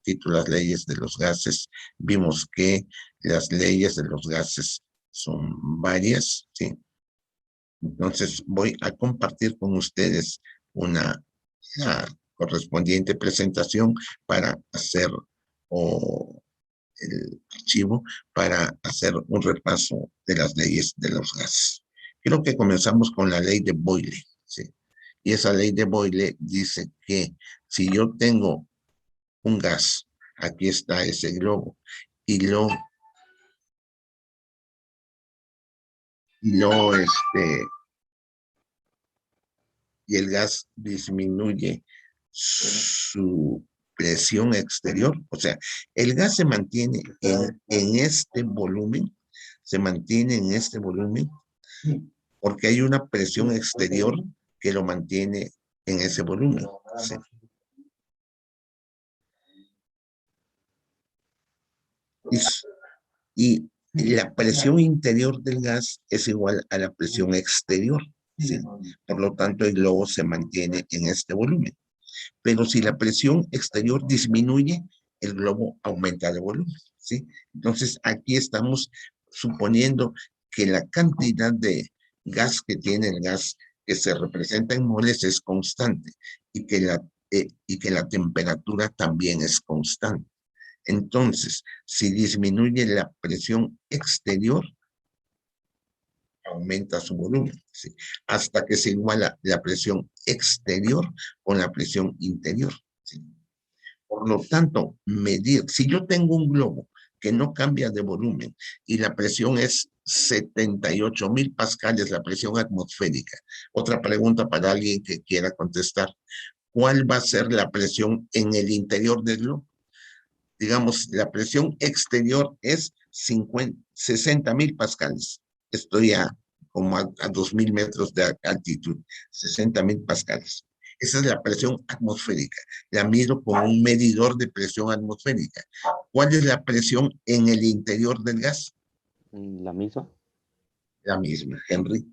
título Las leyes de los gases, vimos que las leyes de los gases son varias, ¿sí? Entonces voy a compartir con ustedes una correspondiente presentación para hacer o el archivo para hacer un repaso de las leyes de los gases. Creo que comenzamos con la ley de Boyle, ¿sí? Y esa ley de Boyle dice que si yo tengo un gas, aquí está ese globo, y y el gas disminuye su presión exterior, o sea, el gas se mantiene en este volumen, se mantiene en este volumen porque hay una presión exterior que lo mantiene en ese volumen. ¿Sí? Y la presión interior del gas es igual a la presión exterior. ¿Sí? Por lo tanto, el globo se mantiene en este volumen. Pero si la presión exterior disminuye, el globo aumenta de volumen. ¿Sí? Entonces, aquí estamos suponiendo que la cantidad de gas que tiene el gas que se representa en moles es constante y que la temperatura también es constante. Entonces, si disminuye la presión exterior, aumenta su volumen, ¿sí? Hasta que se iguala la presión exterior con la presión interior. ¿Sí? Por lo tanto, medir, si yo tengo un globo que no cambia de volumen y la presión es 78,000 pascales, la presión atmosférica. Otra pregunta para alguien que quiera contestar. ¿Cuál va a ser la presión en el interior del globo? Digamos, la presión exterior es 60,000 pascales. Estoy como a 2,000 metros de altitud, 60,000 pascales. Esa es la presión atmosférica. La mido con un medidor de presión atmosférica. ¿Cuál es la presión en el interior del gas? La misma. La misma, Henry.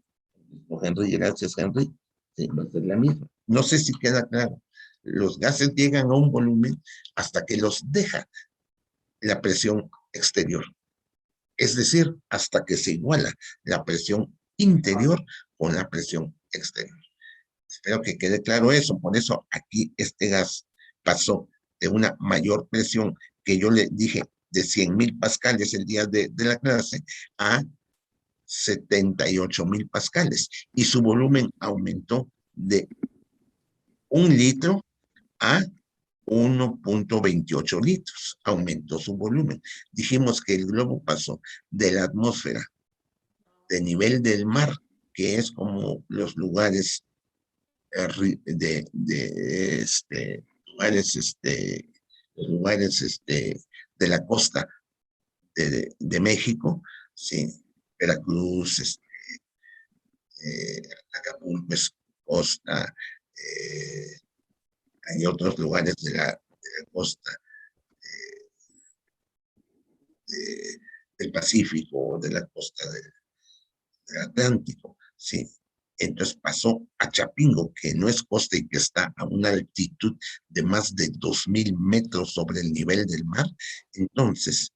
Henry, gracias, Henry. Sí, va a ser la misma. No sé si queda claro. Los gases llegan a un volumen hasta que los deja la presión exterior. Es decir, hasta que se iguala la presión interior con la presión exterior. Espero que quede claro eso. Por eso aquí este gas pasó de una mayor presión que yo le dije de 100,000 pascales el día de la clase a 78,000 pascales. Y su volumen aumentó de 1 litro a 1,28 litros. Aumentó su volumen. Dijimos que el globo pasó de la atmósfera, de nivel del mar, que es como los lugares los lugares de la costa de México, sí, Veracruz, Acapulco es costa, hay otros lugares de la costa del Pacífico, de la costa del Atlántico, sí. Entonces pasó a Chapingo, que no es costa y que está a una altitud de más de 2,000 metros sobre el nivel del mar. Entonces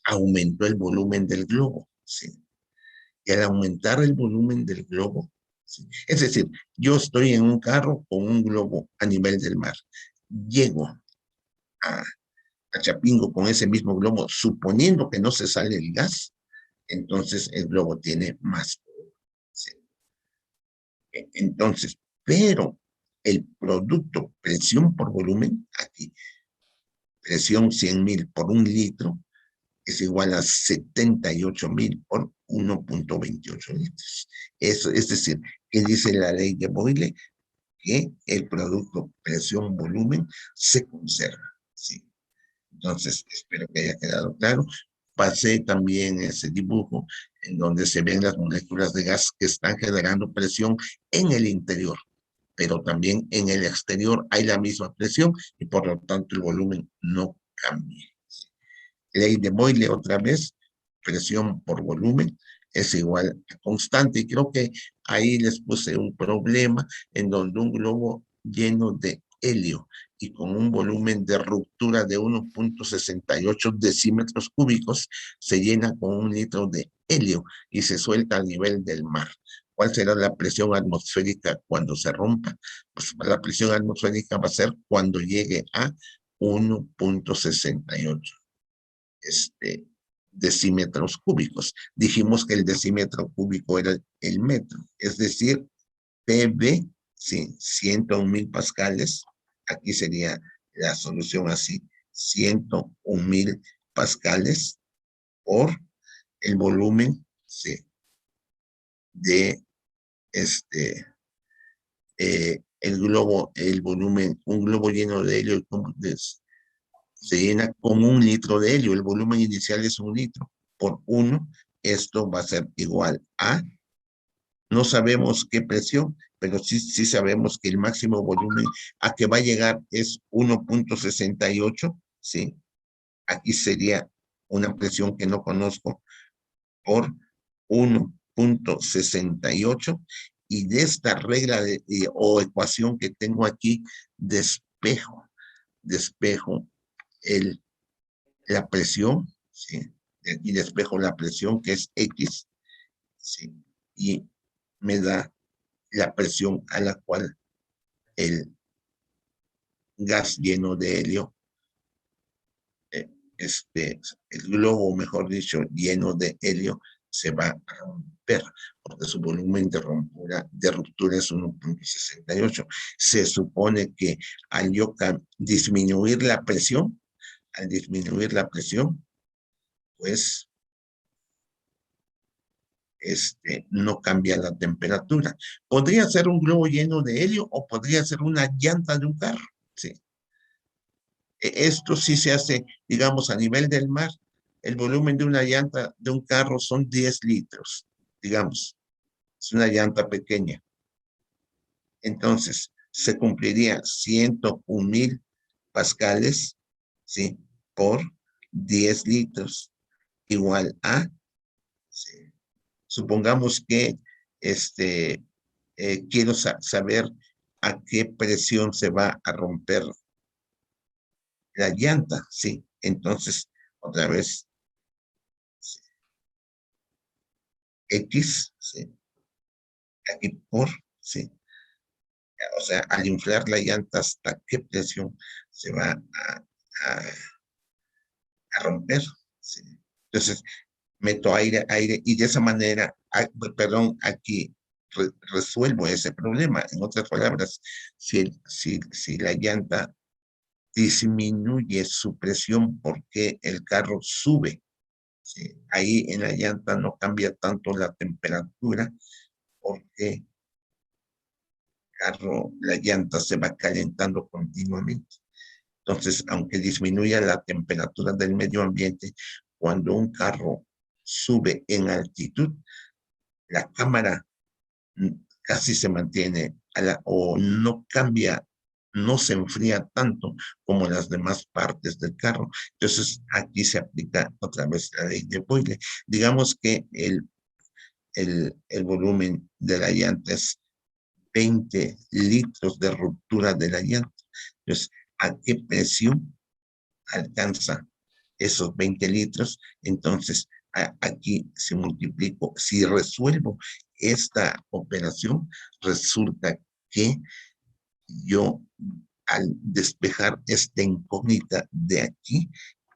aumentó el volumen del globo, sí. Y al aumentar el volumen del globo, ¿sí? Es decir, yo estoy en un carro con un globo a nivel del mar. Llego a Chapingo con ese mismo globo, suponiendo que no se sale el gas, entonces el globo tiene más poder. ¿Sí? Entonces, pero el producto presión por volumen, aquí, presión 100,000 por 1 litro, es igual a 78,000 por 1,28 litros. Eso, es decir, que dice la ley de Boyle, que el producto presión-volumen se conserva. ¿Sí? Entonces, espero que haya quedado claro. Pasé también ese dibujo en donde se ven las moléculas de gas que están generando presión en el interior, pero también en el exterior hay la misma presión y por lo tanto el volumen no cambia. Ley de Boyle otra vez, presión por volumen es igual a constante. Y creo que ahí les puse un problema en donde un globo lleno de helio y con un volumen de ruptura de 1.68 decímetros cúbicos, se llena con 1 litro de helio y se suelta a nivel del mar. ¿Cuál será la presión atmosférica cuando se rompa? Pues la presión atmosférica va a ser cuando llegue a 1.68 decímetros cúbicos. Dijimos que el decímetro cúbico era el metro, es decir, PB, sí, 101.000 pascales. Aquí sería la solución así, 101.000 pascales por el volumen, sí, de el globo, el volumen, un globo lleno de helio se llena con 1 litro de helio. El volumen inicial es 1 litro por 1. Esto va a ser igual a, no sabemos qué presión, pero sí sabemos que el máximo volumen a que va a llegar es 1.68, ¿sí? Aquí sería una presión que no conozco por 1.68, y de esta regla o ecuación que tengo aquí, despejo la presión, ¿sí? Y despejo la presión, que es X, ¿sí? Y me da la presión a la cual el gas lleno de helio, eh, el globo, mejor dicho, lleno de helio, se va a romper, porque su volumen de ruptura es 1.68. Se supone que al yo disminuir la presión, pues no cambia la temperatura. Podría ser un globo lleno de helio o podría ser una llanta de un carro, ¿sí? Esto sí se hace, digamos, a nivel del mar. El volumen de una llanta de un carro son 10 litros, digamos. Es una llanta pequeña. Entonces, se cumpliría 101.000 pascales, ¿sí? Por 10 litros, igual a, ¿sí? Supongamos que quiero saber a qué presión se va a romper la llanta, ¿sí? Entonces, otra vez, ¿sí? X, ¿sí? Aquí por, ¿sí? O sea, al inflar la llanta, ¿hasta qué presión se va a romper? ¿Sí? Entonces, meto aire, y de esa manera, perdón, aquí resuelvo ese problema. En otras palabras, si la llanta disminuye su presión porque el carro sube, ¿sí? Ahí en la llanta no cambia tanto la temperatura porque la llanta se va calentando continuamente. Entonces, aunque disminuya la temperatura del medio ambiente, cuando un carro sube en altitud, la cámara casi se mantiene o no cambia, no se enfría tanto como las demás partes del carro. Entonces, aquí se aplica otra vez la ley de Boyle. Digamos que el volumen de la llanta es 20 litros de ruptura de la llanta. Entonces, ¿a qué presión alcanza esos 20 litros? Entonces, aquí si multiplico, si resuelvo esta operación, resulta que yo, al despejar esta incógnita de aquí,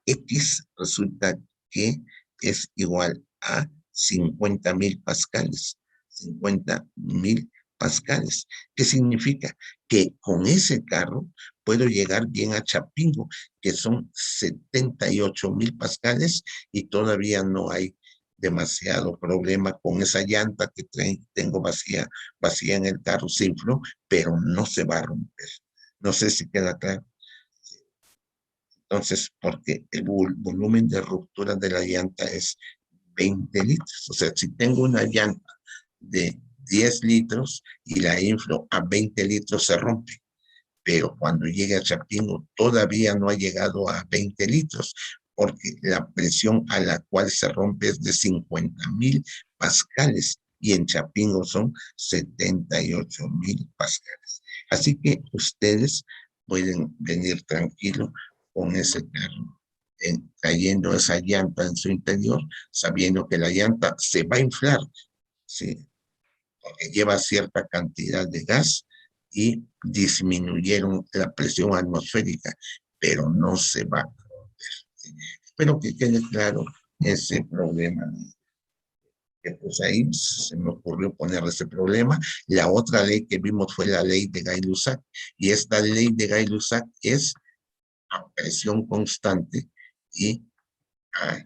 X resulta que es igual a 50.000 pascales. 50.000 pascales. ¿Qué significa? Que con ese carro puedo llegar bien a Chapingo, que son 78.000 pascales, y todavía no hay demasiado problema con esa llanta que tengo vacía en el carro, se infló, pero no se va a romper. No sé si queda claro. Entonces, porque el volumen de ruptura de la llanta es 20 litros. O sea, si tengo una llanta de 10 litros y la inflo a 20 litros, se rompe. Pero cuando llegue a Chapingo todavía no ha llegado a 20 litros, porque la presión a la cual se rompe es de 50.000 pascales y en Chapingo son 78.000 pascales. Así que ustedes pueden venir tranquilos con ese carro, trayendo esa llanta en su interior, sabiendo que la llanta se va a inflar, ¿sí? Porque lleva cierta cantidad de gas y disminuyeron la presión atmosférica, pero no se va a romper, ¿sí? Espero que quede claro ese problema, que pues ahí se me ocurrió poner ese problema. La otra ley que vimos fue la ley de Gay-Lussac, y esta ley de Gay-Lussac es a presión constante y a,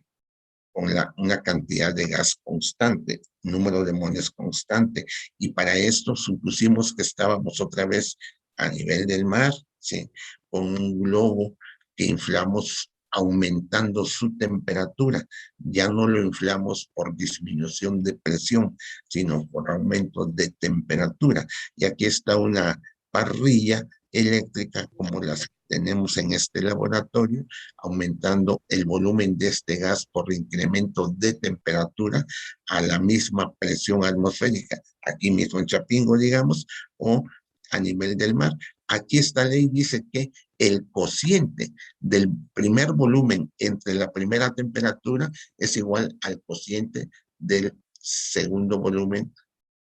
con una cantidad de gas constante, número de moles constante, y para esto supusimos que estábamos otra vez a nivel del mar, ¿sí? Con un globo que inflamos aumentando su temperatura. Ya no lo inflamos por disminución de presión, sino por aumento de temperatura. Y aquí está una parrilla eléctrica como las que tenemos en este laboratorio, aumentando el volumen de este gas por incremento de temperatura a la misma presión atmosférica, aquí mismo en Chapingo, digamos, o a nivel del mar. Aquí esta ley dice que el cociente del primer volumen entre la primera temperatura es igual al cociente del segundo volumen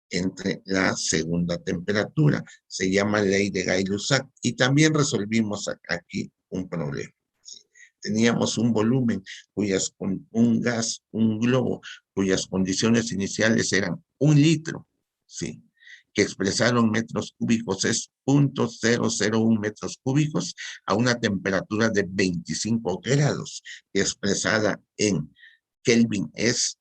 entre la segunda temperatura. Se llama ley de Gay-Lussac, y también resolvimos aquí un problema. Teníamos un volumen un gas, un globo, cuyas condiciones iniciales eran 1 litro, ¿sí? Que expresaron metros cúbicos es 0.001 metros cúbicos a una temperatura de 25 grados, expresada en Kelvin es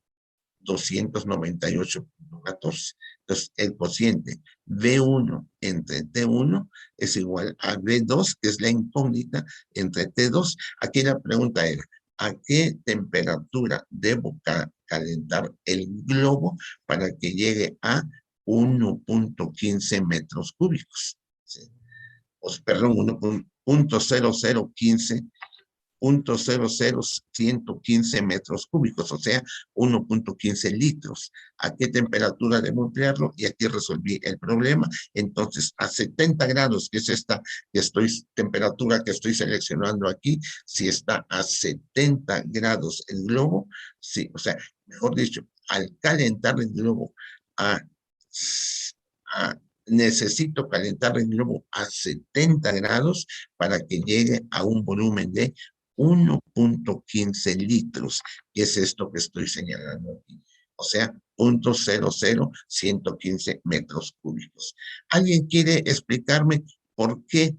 298.14. Entonces, el cociente V1 entre T1 es igual a V2, que es la incógnita, entre T2. Aquí la pregunta era, ¿a qué temperatura debo calentar el globo para que llegue a 1.15 metros cúbicos? ¿Sí? Perdón, 1.0015 0.00115 metros cúbicos, o sea, 1.15 litros. ¿A qué temperatura debo emplearlo? Y aquí resolví el problema. Entonces, a 70 grados, que es esta temperatura que estoy seleccionando aquí, si está a 70 grados el globo, sí, o sea, mejor dicho, al calentar el globo a necesito calentar el globo a 70 grados para que llegue a un volumen de 1.15 litros, que es esto que estoy señalando aquí. O sea, 0.00115 metros cúbicos. ¿Alguien quiere explicarme por qué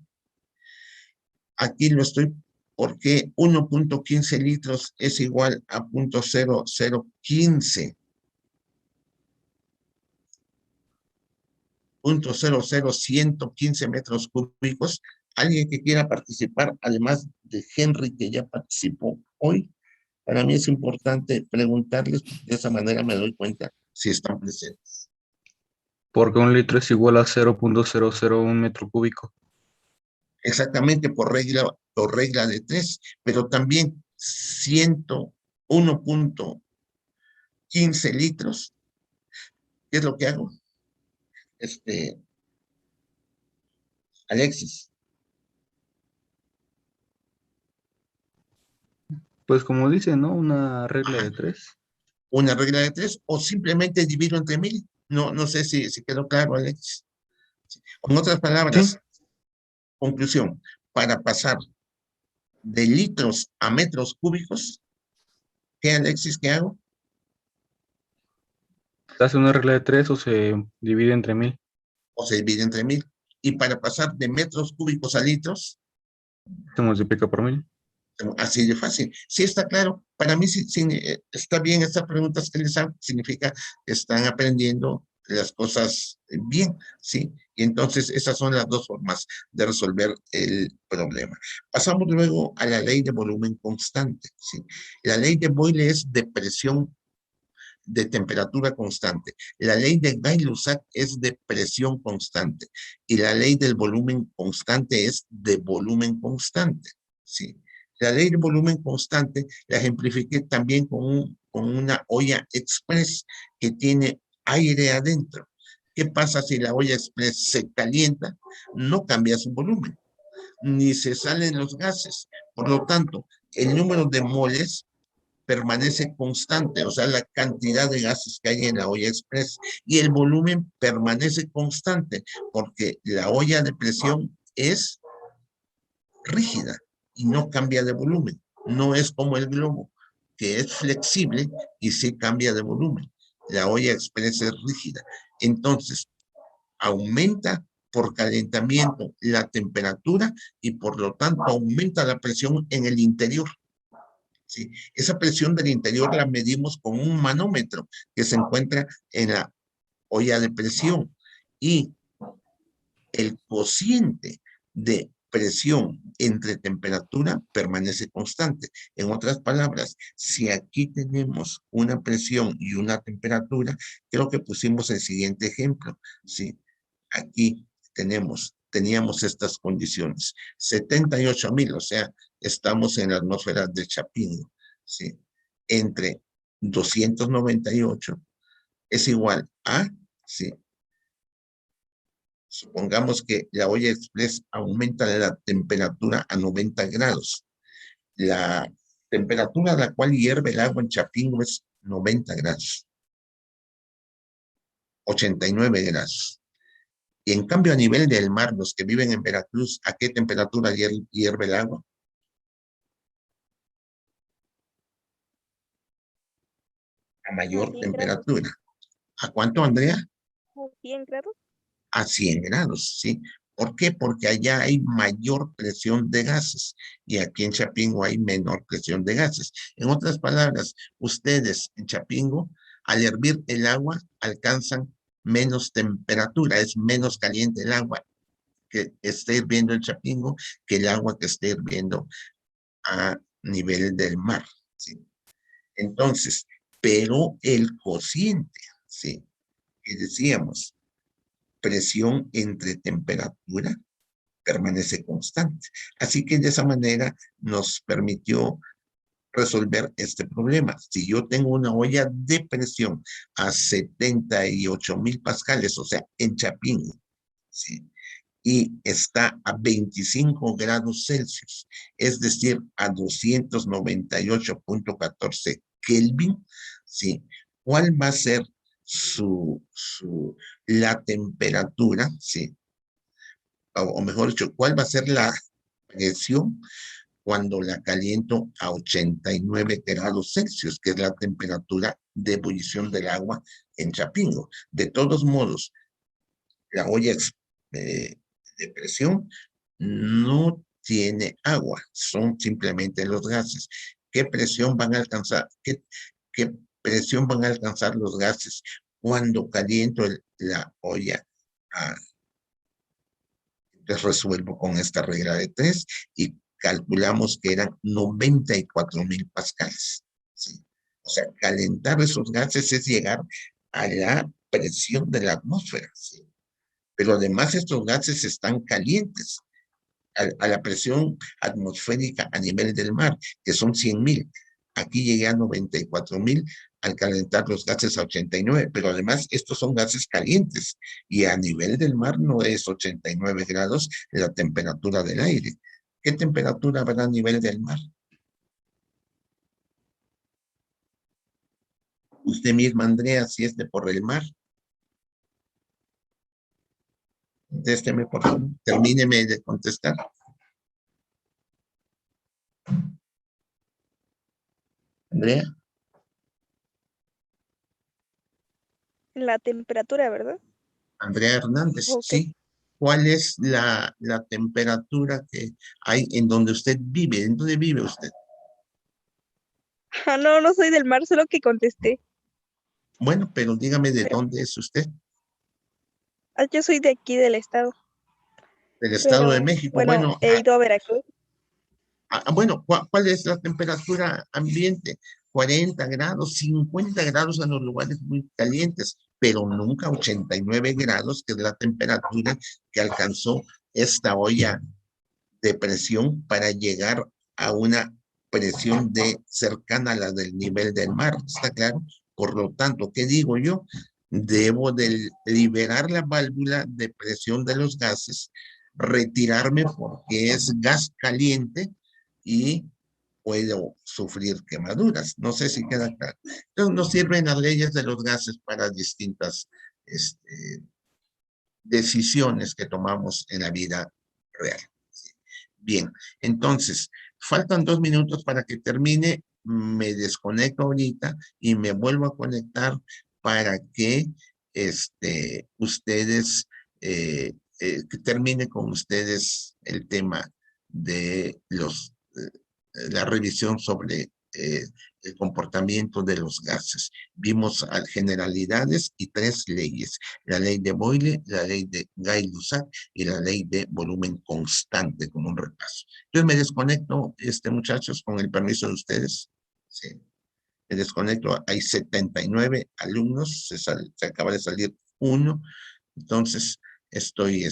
aquí lo estoy, por qué 1.15 litros es igual a 0.0015? 0.00115 metros cúbicos. ¿Alguien que quiera participar, además de Henry, que ya participó hoy? Para mí es importante preguntarles, de esa manera me doy cuenta si están presentes. Porque 1 litro es igual a 0.001 metro cúbico. Exactamente por regla de 3, pero también 101.15 litros. ¿Qué es lo que hago? Alexis. Pues como dice, ¿no? Una regla Ajá. de 3. Una regla de 3, o simplemente divido entre 1000. No sé si quedó claro, Alexis. Con otras Sí, palabras, conclusión, para pasar de litros a metros cúbicos, ¿qué, Alexis, qué hago? se hace una regla de 3 o se divide entre 1000. O se divide entre 1000. Y para pasar de metros cúbicos a litros, Se multiplica por 1000. así de fácil. Sí, está claro. Para mí sí, está bien estas preguntas que les hago, significa que están aprendiendo las cosas bien, ¿sí? Y entonces esas son las dos formas de resolver el problema. Pasamos luego a la ley de volumen constante, ¿sí? La ley de Boyle es de presión, de temperatura constante. La ley de Gay-Lussac es de presión constante. Y la ley del volumen constante es de volumen constante, ¿sí? La ley de volumen constante la ejemplifiqué también con una olla express que tiene aire adentro. ¿Qué pasa si la olla express se calienta? No cambia su volumen. ni se salen los gases. Por lo tanto, el número de moles permanece constante, o sea, la cantidad de gases que hay en la olla express, y el volumen permanece constante, porque la olla de presión es rígida y no cambia de volumen. No es como el globo, que es flexible y sí cambia de volumen. La olla express es rígida. Entonces, aumenta por calentamiento la temperatura y por lo tanto aumenta la presión en el interior. ¿Sí? Esa presión del interior la medimos con un manómetro que se encuentra en la olla de presión, y el cociente de presión entre temperatura permanece constante. En otras palabras, si aquí tenemos una presión y una temperatura, creo que pusimos el siguiente ejemplo. ¿Sí? Aquí teníamos estas condiciones. 78,000, o sea, estamos en la atmósfera de Chapingo. ¿Sí? Entre 298 es igual a, ¿sí? Supongamos que la olla express aumenta la temperatura a 90 grados. La temperatura a la cual hierve el agua en Chapingo es 90 grados, 89 grados. Y en cambio, a nivel del mar, los que viven en Veracruz, ¿a qué temperatura hierve el agua? A ¿A mayor 100 grados? temperatura. ¿A cuánto, Andrea? ¿A 100 grados? A 100 grados, ¿sí? ¿Por qué? Porque allá hay mayor presión de gases y aquí en Chapingo hay menor presión de gases. En otras palabras, ustedes en Chapingo, al hervir el agua, alcanzan menos temperatura, es menos caliente el agua que esté hirviendo en Chapingo que el agua que esté hirviendo a nivel del mar, ¿sí? Entonces, pero el cociente, ¿sí? Que decíamos, presión entre temperatura permanece constante. Así que de esa manera nos permitió resolver este problema. Si yo tengo una olla de presión a 78,000 pascales, o sea, en Chapingo, ¿sí? Y está a 25 grados Celsius, es decir, a 298.14 Kelvin, ¿sí? ¿Cuál va a ser la temperatura, ¿sí? O mejor dicho, cuál va a ser la presión cuando la caliento a 89 grados Celsius, que es la temperatura de ebullición del agua en Chapingo? De todos modos, la olla de presión no tiene agua, son simplemente los gases. ¿Qué presión van a alcanzar? ¿Qué presión van a alcanzar los gases cuando caliento la olla? Entonces resuelvo con esta regla de 3 y calculamos que eran 94,000 pascales. ¿Sí? O sea, calentar esos gases es llegar a la presión de la atmósfera. ¿Sí? Pero además estos gases están calientes a la presión atmosférica a nivel del mar, que son 100,000. Aquí llegué a 94,000 al calentar los gases a 89, pero además estos son gases calientes y a nivel del mar no es 89 grados la temperatura del aire. ¿Qué temperatura habrá a nivel del mar? Usted misma, Andrea, si es de por el mar. Contésteme, por favor. Termíneme de contestar. Andrea. La temperatura, ¿verdad? Andrea Hernández, Ok. sí. ¿Cuál es la temperatura que hay en donde usted vive? ¿En dónde vive usted? Ah, no, no soy del mar, solo que contesté. Bueno, pero dígame de Pero, dónde es usted. yo soy de aquí del estado, Del Estado de pero México. bueno, Bueno, he ido a Veracruz. bueno, ¿cuál es la temperatura ambiente? 40 grados, 50 grados en los lugares muy calientes, pero nunca 89 grados, que es la temperatura que alcanzó esta olla de presión para llegar a una presión cercana a la del nivel del mar, ¿está claro? Por lo tanto, ¿qué digo yo? Debo de liberar la válvula de presión de los gases retirarme porque es gas caliente y puedo sufrir quemaduras. No sé si queda claro. Entonces nos sirven las leyes de los gases para distintas decisiones que tomamos en la vida real. Bien, entonces, faltan 2 minutos para que termine. Me desconecto ahorita y me vuelvo a conectar para que ustedes, que termine con ustedes el tema de la revisión sobre el comportamiento de los gases. Vimos generalidades y 3 leyes: la ley de Boyle, la ley de Gay-Lussac y la ley de volumen constante, como un repaso. Entonces me desconecto, muchachos, con el permiso de ustedes. Sí. Me desconecto, hay 79 alumnos, se acaba de salir uno, entonces estoy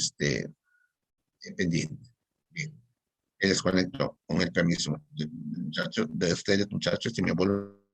pendiente. Bien. Me desconecto con el permiso de ustedes, muchachos, y me vuelvo.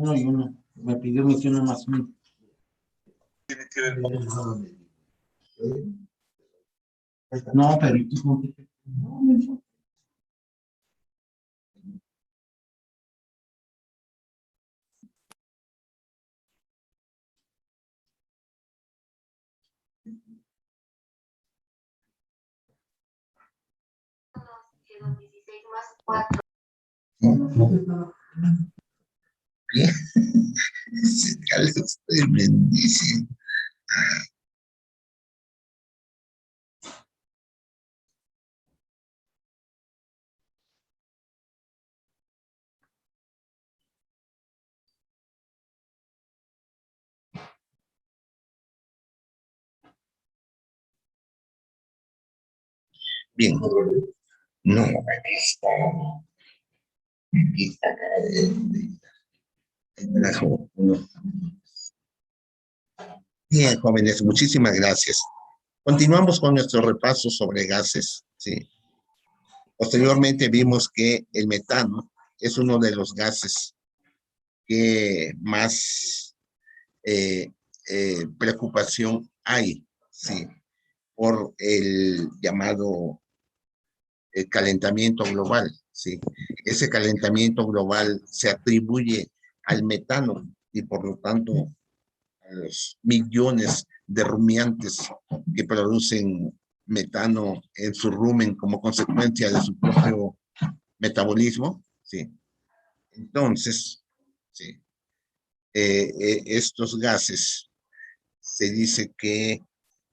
uno y uno. Me pidió 21 más 1. No, pero no. Bien. Carlos, es tremendísimo. Bien. No, aquí está. Aquí está. Trajo uno. Bien, jóvenes, muchísimas gracias. Continuamos con nuestro repaso sobre gases. Sí. Posteriormente vimos que el metano es uno de los gases que más preocupación hay, sí, por el llamado calentamiento global, sí. Ese calentamiento global se atribuye al metano y por lo tanto a los millones de rumiantes que producen metano en su rumen como consecuencia de su propio metabolismo, sí. Entonces, sí, estos gases se dice que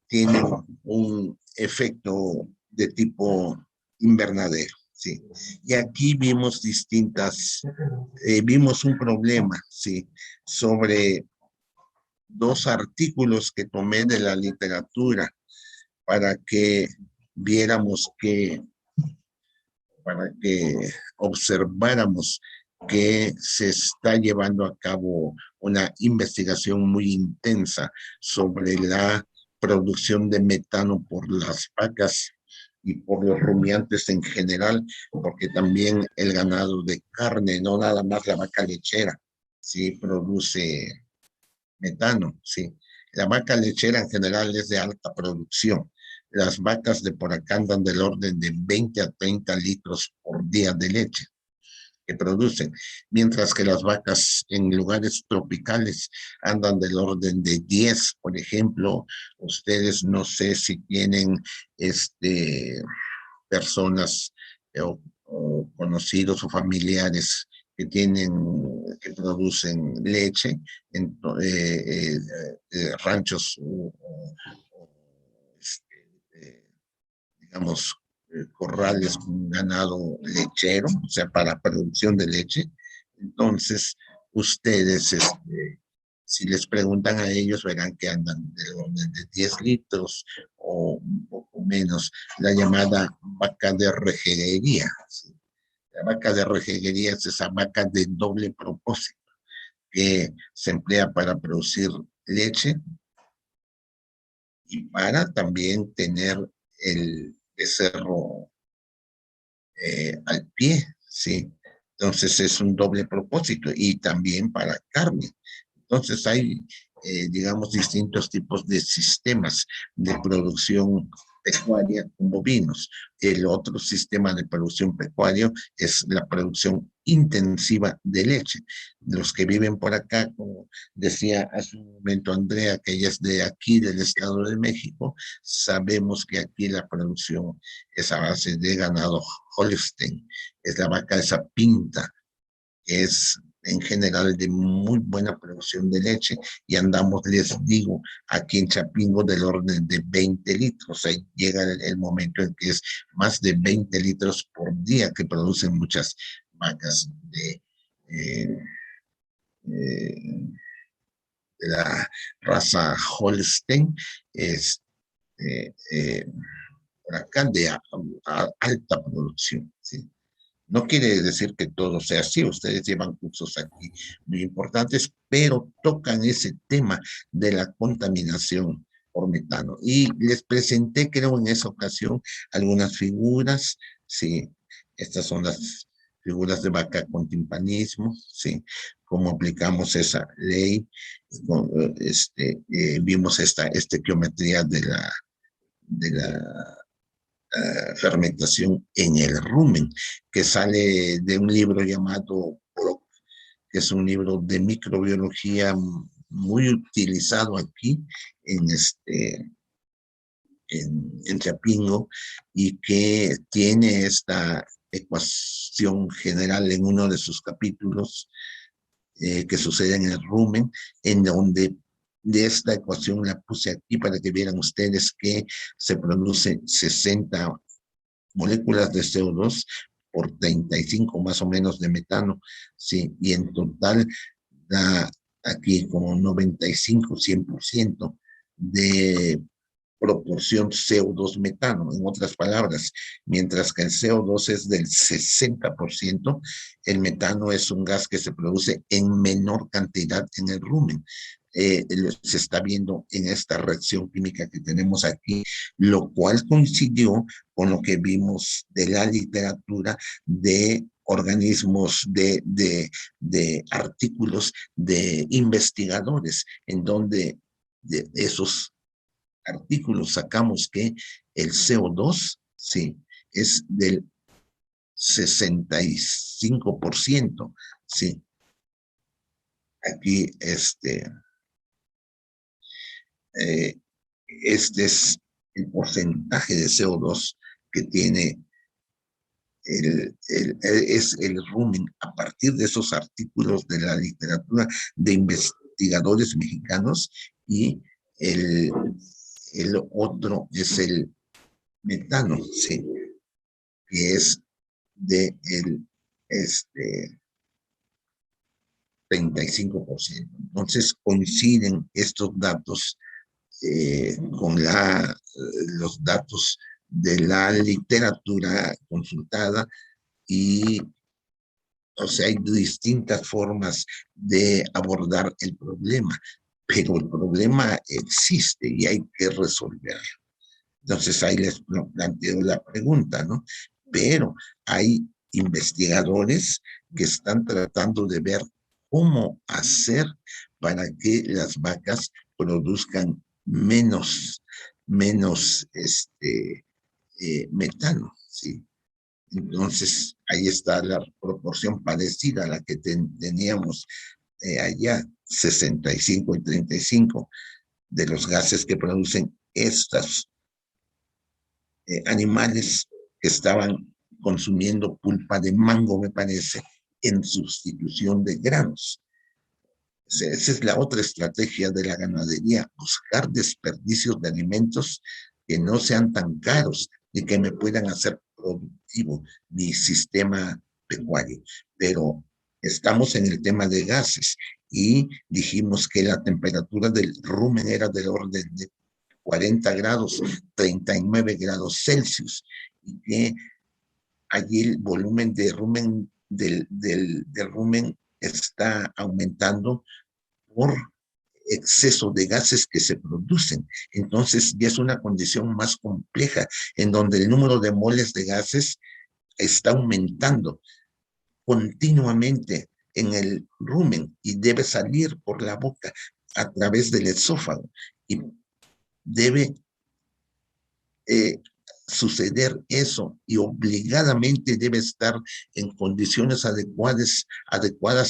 tienen un efecto de tipo invernadero, sí. Y aquí vimos vimos un problema, sí, sobre 2 artículos que tomé de la literatura para que viéramos para que observáramos que se está llevando a cabo una investigación muy intensa sobre la producción de metano por las vacas y por los rumiantes en general, porque también el ganado de carne, no nada más la vaca lechera, sí produce metano, sí. La vaca lechera en general es de alta producción. Las vacas de por acá andan del orden de 20 a 30 litros por día de leche que producen, mientras que las vacas en lugares tropicales andan del orden de 10, por ejemplo. Ustedes no sé si tienen personas o conocidos o familiares que producen leche en ranchos digamos, corrales con ganado lechero, o sea, para producción de leche. Entonces, ustedes, si les preguntan a ellos, verán que andan de 10 litros o un poco menos, la llamada vaca de rejeguería. ¿Sí? La vaca de rejeguería es esa vaca de doble propósito que se emplea para producir leche y para también tener el becerro al pie, ¿sí? Entonces es un doble propósito y también para carne. Entonces hay, digamos, distintos tipos de sistemas de producción pecuaria con bovinos. El otro sistema de producción pecuario es la producción intensiva de leche. Los que viven por acá, como decía hace un momento Andrea, que ella es de aquí, del Estado de México, sabemos que aquí la producción es a base de ganado Holstein, es la vaca esa pinta, que es en general de muy buena producción de leche y andamos, les digo, aquí en Chapingo del orden de 20 litros. O sea, llega el momento en que es más de 20 litros por día que producen muchas vacas eh, eh, de la raza Holstein. Es eh, eh, por acá de alta producción, ¿sí? No quiere decir que todo sea así, ustedes llevan cursos aquí muy importantes, pero tocan ese tema de la contaminación por metano. Y les presenté, creo, en esa ocasión algunas figuras, sí, estas son las figuras de vaca con timpanismo, ¿sí? Cómo aplicamos esa ley, vimos esta estequiometría de la fermentación en el rumen, que sale de un libro llamado Brock, que es un libro de microbiología muy utilizado aquí en en Chapingo, y que tiene esta ecuación general en uno de sus capítulos que sucede en el rumen, en donde de esta ecuación la puse aquí para que vieran ustedes que se produce 60 moléculas de CO2 por 35 más o menos de metano, ¿sí? Y en total da aquí como 95-100% de proporción CO2 metano, en otras palabras, mientras que el CO2 es del 60%, el metano es un gas que se produce en menor cantidad en el rumen. Se está viendo en esta reacción química que tenemos aquí, lo cual coincidió con lo que vimos de la literatura de organismos, de artículos de investigadores, en donde de esos artículos sacamos que el CO2, sí, es del 65%, sí. Aquí, este es el porcentaje de CO2 que tiene es el rumen a partir de esos artículos de la literatura de investigadores mexicanos, y el, el otro es el metano, sí, que es de el 35%. Entonces coinciden estos datos con los datos de la literatura consultada, y o sea, hay distintas formas de abordar el problema, pero el problema existe y hay que resolverlo. Entonces ahí les planteo la pregunta, ¿no? Pero hay investigadores que están tratando de ver cómo hacer para que las vacas produzcan menos metano, ¿sí? Entonces, ahí está la proporción parecida a la que teníamos allá, 65 y 35 de los gases que producen estos animales que estaban consumiendo pulpa de mango, me parece, en sustitución de granos. Esa es la otra estrategia de la ganadería, buscar desperdicios de alimentos que no sean tan caros y que me puedan hacer productivo mi sistema pecuario. Pero estamos en el tema de gases y dijimos que la temperatura del rumen era del orden de 40 grados, 39 grados Celsius, y que allí el volumen de rumen del rumen está aumentando por exceso de gases que se producen. Entonces ya es una condición más compleja, en donde el número de moles de gases está aumentando continuamente en el rumen y debe salir por la boca a través del esófago, y debe suceder eso, y obligadamente debe estar en condiciones adecuadas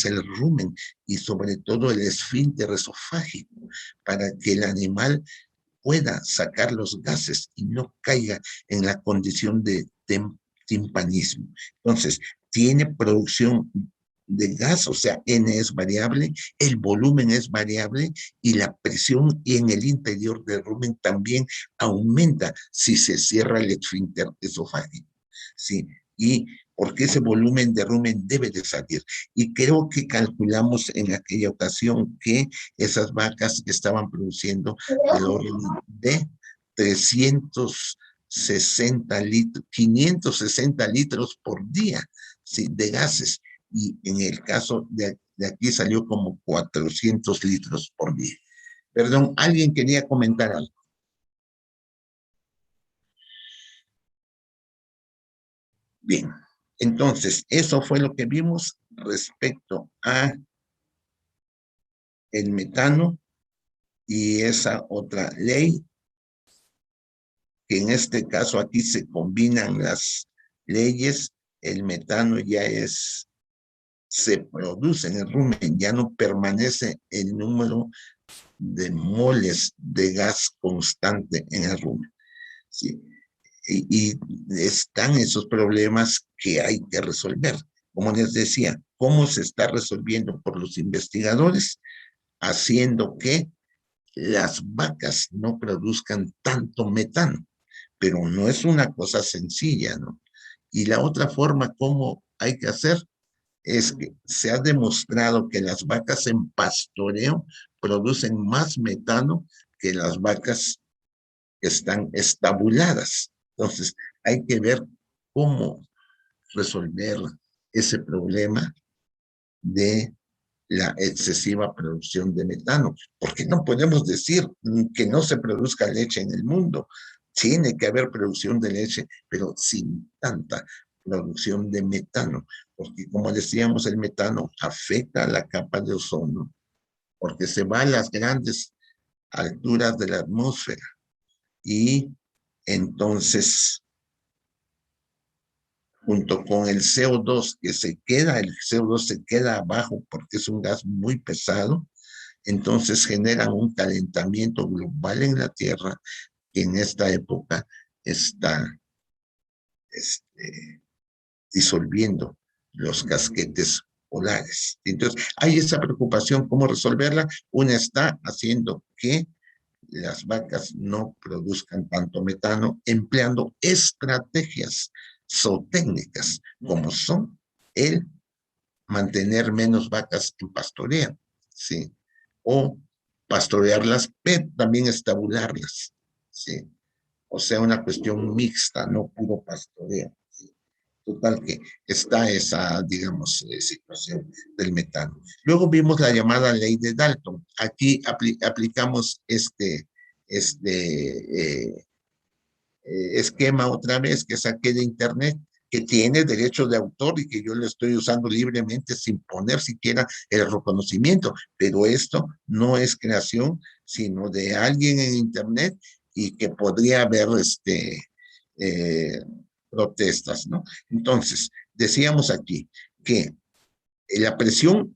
el rumen y sobre todo el esfínter esofágico, para que el animal pueda sacar los gases y no caiga en la condición de timpanismo. Entonces, tiene producción de gas, o sea, N es variable, el volumen es variable, y la presión en el interior del rumen también aumenta si se cierra el esfínter esofágico, ¿sí? Y porque ese volumen de rumen debe de salir. Y creo que calculamos en aquella ocasión que esas vacas estaban produciendo del orden de 360 litros, 560 litros por día, ¿sí? De gases. Y en el caso de aquí salió como 400 litros por día. Perdón, ¿alguien quería comentar algo? Bien, Entonces, eso fue lo que vimos respecto a el metano y esa otra ley, que en este caso aquí se combinan las leyes. El metano ya se produce en el rumen, ya no permanece el número de moles de gas constante en el rumen. ¿Sí? Y están esos problemas que hay que resolver. Como les decía, ¿cómo se está resolviendo por los investigadores? Haciendo que las vacas no produzcan tanto metano, pero no es una cosa sencilla, ¿no? Y la otra forma como hay que hacer es que se ha demostrado que las vacas en pastoreo producen más metano que las vacas que están estabuladas. Entonces, hay que ver cómo resolver ese problema de la excesiva producción de metano, porque no podemos decir que no se produzca leche en el mundo. Tiene que haber producción de leche, pero sin tanta producción de metano, porque como decíamos, el metano afecta a la capa de ozono, porque se va a las grandes alturas de la atmósfera y entonces junto con el CO2 que se queda, el CO2 se queda abajo porque es un gas muy pesado, entonces generan un calentamiento global en la Tierra que en esta época está disolviendo los casquetes polares. Entonces, hay esa preocupación, ¿cómo resolverla? Una está haciendo que las vacas no produzcan tanto metano, empleando estrategias zootécnicas, como son el mantener menos vacas en pastoreo, ¿sí? O pastorearlas, pero también estabularlas, ¿sí? O sea, una cuestión mixta, no puro pastoreo. ¿Sí? Total que está esa, digamos, situación del metano. Luego vimos la llamada ley de Dalton. Aquí aplicamos este esquema otra vez que saqué de internet, que tiene derecho de autor y que yo lo estoy usando libremente sin poner siquiera el reconocimiento, pero esto no es creación, sino de alguien en internet y que podría haber eh, protestas, ¿no? Entonces, decíamos aquí que la presión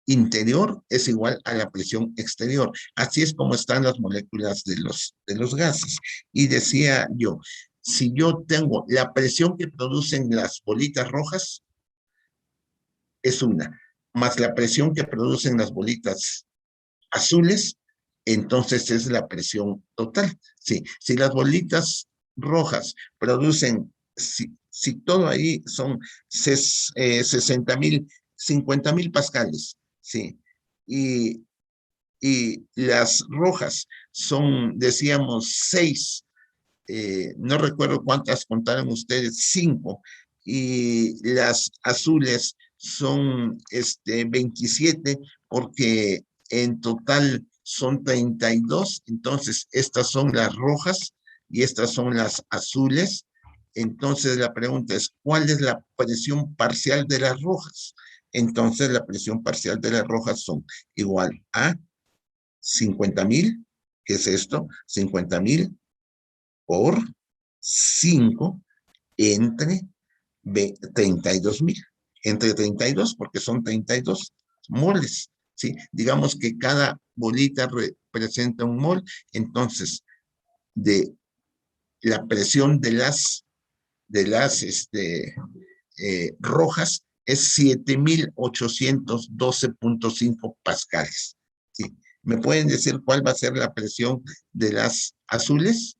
interior es igual a la presión exterior. Así es como están las moléculas de los gases. Y decía yo, si yo tengo la presión que producen las bolitas rojas, es una, más la presión que producen las bolitas azules, entonces es la presión total. Sí, si las bolitas rojas producen, si todo ahí son 60,000, 50,000 pascales, sí, y, y las rojas son, decíamos, 6, no recuerdo cuántas contaron ustedes, 5, y las azules son 27, porque en total son 32, entonces estas son las rojas y estas son las azules. Entonces la pregunta es, ¿cuál es la presión parcial de las rojas? Entonces la presión parcial de las rojas son igual a 50,000, ¿qué es esto? 50,000 por 5 entre 32,000. Entre 32, porque son 32 moles, ¿sí? Digamos que cada bolita representa un mol, entonces de la presión de las rojas es 7,812,5 pascales. ¿Sí? ¿Me pueden decir cuál va a ser la presión de las azules?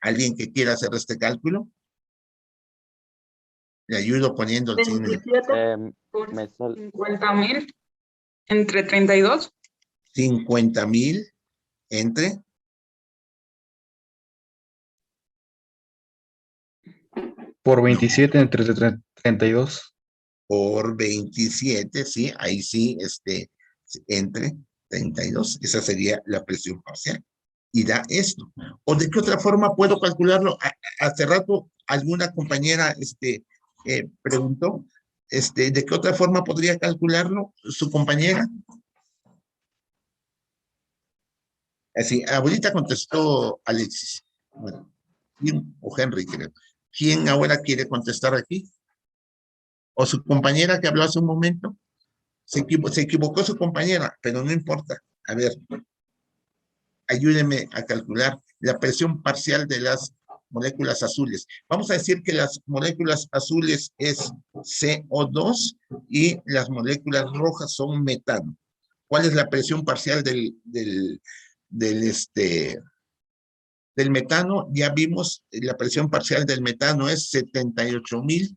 ¿Alguien que quiera hacer este cálculo? Le ayudo poniendo el signo. 27 por Me sal- 50,000 entre 32. 50,000 entre Por 27 entre 32. por 27, ¿sí? Ahí sí, entre 32. Esa sería la presión parcial. Y da esto. ¿O de qué otra forma puedo calcularlo? Hace rato alguna compañera preguntó, ¿de qué otra forma podría calcularlo su compañera? Así, ahorita contestó Alexis. Bueno, o Henry, creo. ¿Quién ahora quiere contestar aquí? ¿O su compañera que habló hace un momento? Se equivocó su compañera, pero no importa. A ver, ayúdeme a calcular la presión parcial de las moléculas azules. Vamos a decir que las moléculas azules es CO2 y las moléculas rojas son metano. ¿Cuál es la presión parcial del metano? Ya vimos, la presión parcial del metano es 78,000,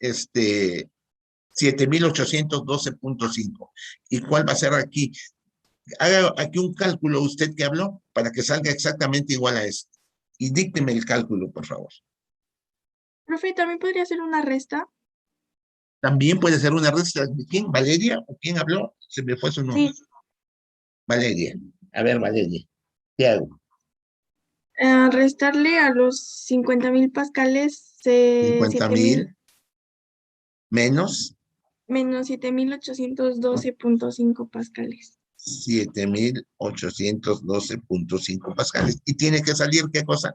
7,812,5. ¿Y cuál va a ser aquí? Haga aquí un cálculo usted que habló para que salga exactamente igual a este. Y dícteme el cálculo, por favor. Profe, ¿también podría ser una resta? También puede ser una resta. ¿Quién? ¿Valeria? ¿O quién habló? Se me fue su nombre. Sí. Valeria. A ver, Valeria, ¿qué hago? Restarle a los 50,000 pascales 50,000 menos menos 7,812,5 pascales. 7,812,5 pascales. ¿Y tiene que salir qué cosa?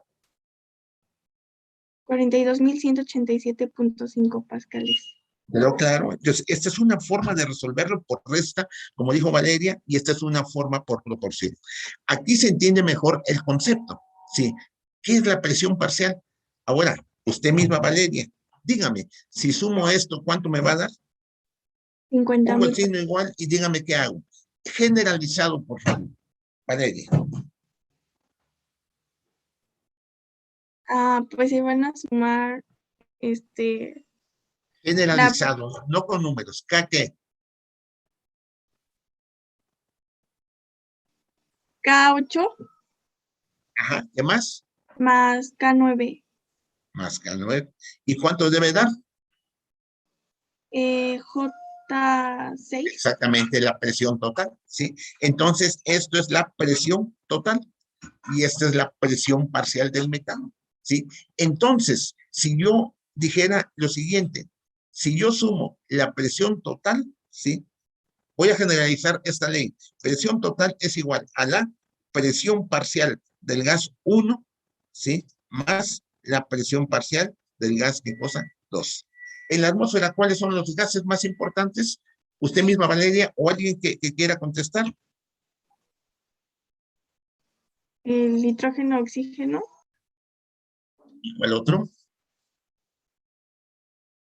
42,187,5 pascales. Pero claro, entonces esta es una forma de resolverlo por resta, como dijo Valeria, y esta es una forma por proporción. Aquí se entiende mejor el concepto, ¿sí? ¿Qué es la presión parcial? Ahora, usted misma, Valeria, dígame, si sumo esto, ¿cuánto me va a dar? 50,000. Pongo el signo igual y dígame qué hago. Generalizado, por favor, Valeria. Pues se van a sumar Generalizado, no con números. ¿Qué? K8 Ajá, ¿qué más? más K9. Más K9. ¿Y cuánto debe dar? J6. Exactamente la presión total, ¿sí? Entonces, esto es la presión total y esta es la presión parcial del metano, ¿sí? Entonces, si yo dijera lo siguiente, si yo sumo la presión total, ¿sí? Voy a generalizar esta ley. Presión total es igual a la presión parcial del gas 1, ¿sí? Más la presión parcial del gas, ¿qué cosa? 2. En la atmósfera, ¿cuáles son los gases más importantes? Usted misma, Valeria, o alguien que quiera contestar. El nitrógeno, oxígeno. ¿O el otro?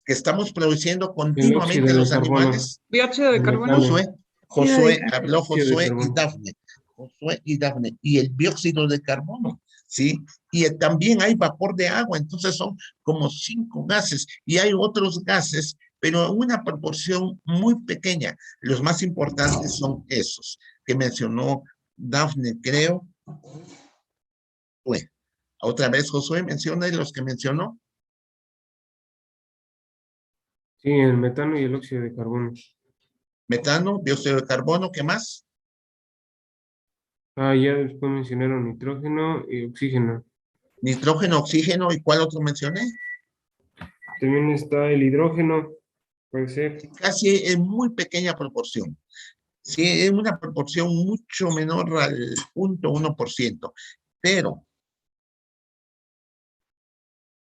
Que estamos produciendo El continuamente óxido de los carbono. animales. Dióxido de El carbono. metano. Josué, carbono. habló Dióxido de Josué y carbono. Dafne. Josué y Dafne. Y el dióxido de carbono, ¿sí? Y también hay vapor de agua, entonces son como 5 gases. Y hay otros gases, pero en una proporción muy pequeña. Los más importantes son esos que mencionó Dafne, creo. Bueno, otra vez Josué menciona los que mencionó. Sí, el metano y el óxido de carbono. Metano, dióxido de carbono, ¿qué más? Ya después mencionaron nitrógeno y oxígeno. Nitrógeno, oxígeno, ¿y cuál otro mencioné? También está el hidrógeno, puede ser. Casi en muy pequeña proporción. Sí, en una proporción mucho menor al 0,1%. Pero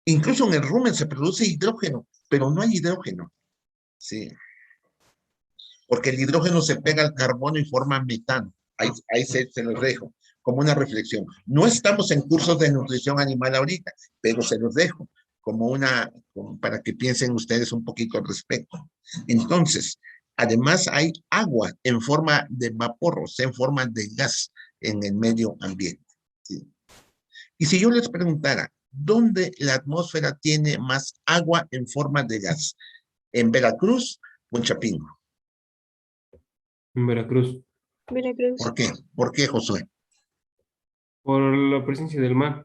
incluso en el rumen se produce hidrógeno, pero no hay hidrógeno. Sí. Porque el hidrógeno se pega al carbono y forma metano. Ahí se los dejo, como una reflexión. No estamos en cursos de nutrición animal ahorita, pero se los dejo como para que piensen ustedes un poquito al respecto. Entonces, además hay agua en forma de vapor, o sea, en forma de gas en el medio ambiente. ¿Sí? Y si yo les preguntara, ¿dónde la atmósfera tiene más agua en forma de gas? ¿En Veracruz o en Chapingo? En Veracruz, Veracruz. ¿Por qué? ¿Por qué, Josué? por la presencia del mar.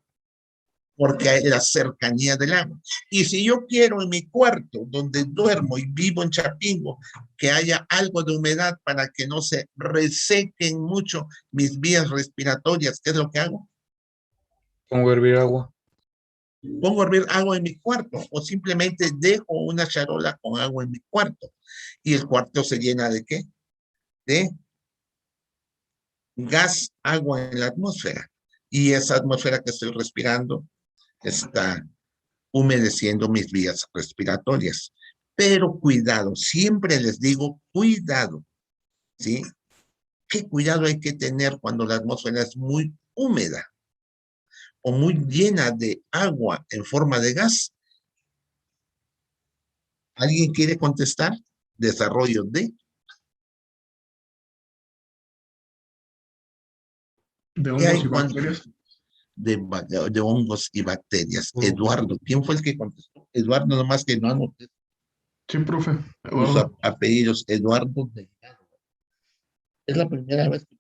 Porque hay la cercanía del agua. Y si yo quiero en mi cuarto, donde duermo y vivo en Chapingo, que haya algo de humedad para que no se resequen mucho mis vías respiratorias, ¿qué es lo que hago? Pongo a hervir agua. Pongo a hervir agua en mi cuarto o simplemente dejo una charola con agua en mi cuarto. Y el cuarto se llena ¿de qué? De gas, agua en la atmósfera. Y esa atmósfera que estoy respirando está humedeciendo mis vías respiratorias. Pero cuidado, siempre les digo cuidado, ¿sí? ¿Qué cuidado hay que tener cuando la atmósfera es muy húmeda o muy llena de agua en forma de gas? ¿Alguien quiere contestar? Desarrollo De ¿qué hay hongos y cuando bacterias. de hongos y bacterias? Eduardo, ¿quién fue el que contestó? Eduardo, nomás que no anoté Sí, profe. sus Eduardo. apellidos. Eduardo Delgado. Es la primera vez que